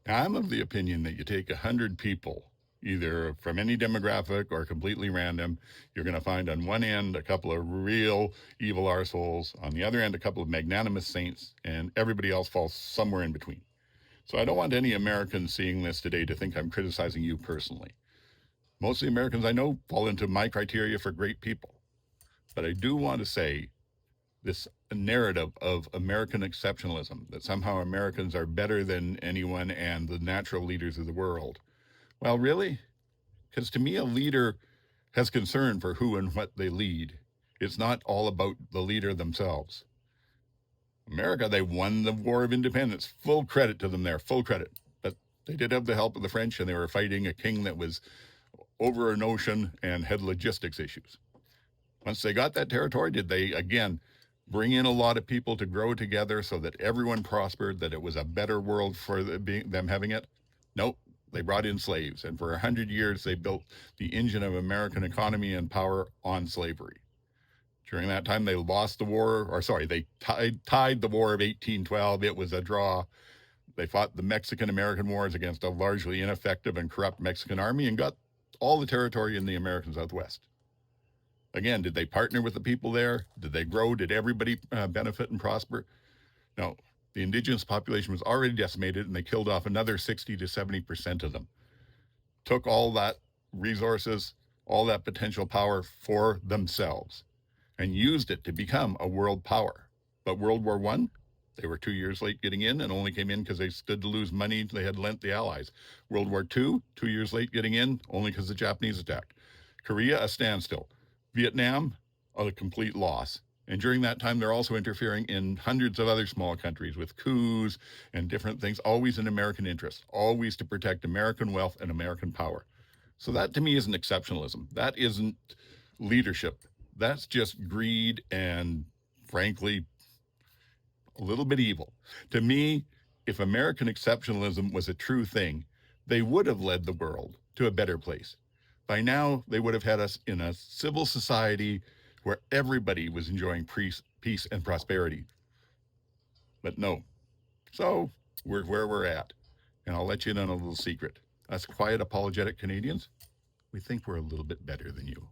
Now, I'm of the opinion that you take 100 people, either from any demographic or completely random, you're going to find on one end a couple of real evil arseholes, on the other end a couple of magnanimous saints, and everybody else falls somewhere in between. So I don't want any Americans seeing this today to think I'm criticizing you personally. Most of the Americans I know fall into my criteria for great people. But I do want to say this narrative of American exceptionalism, that somehow Americans are better than anyone and the natural leaders of the world. Well, really? Because to me, a leader has concern for who and what they lead. It's not all about the leader themselves. America, they won the War of Independence. Full credit to them there, full credit. But they did have the help of the French, and they were fighting a king that was over an ocean and had logistics issues. Once they got that territory, did they, again, bring in a lot of people to grow together so that everyone prospered, that it was a better world for them having it? Nope. They brought in slaves. And for 100 years, they built the engine of American economy and power on slavery. During that time, they lost the war, or sorry, they tied the War of 1812. It was a draw. They fought the Mexican-American Wars against a largely ineffective and corrupt Mexican army and got all the territory in the American Southwest. Again, did they partner with the people there? Did they grow? Did everybody benefit and prosper? No. The indigenous population was already decimated, and they killed off another 60 to 70% of them. Took all that resources, all that potential power for themselves, and used it to become a world power. But World War I, they were 2 years late getting in and only came in because they stood to lose money they had lent the Allies. World War II, 2 years late getting in, only because the Japanese attacked. Korea, a standstill. Vietnam, a complete loss. And during that time, they're also interfering in hundreds of other small countries with coups and different things, always in American interest, always to protect American wealth and American power. So that to me isn't exceptionalism. That isn't leadership. That's just greed and, frankly, a little bit evil. To me, if American exceptionalism was a true thing, they would have led the world to a better place. By now, they would have had us in a civil society where everybody was enjoying peace and prosperity. But no. So we're where we're at. And I'll let you in on a little secret. Us quiet, apologetic Canadians, we think we're a little bit better than you.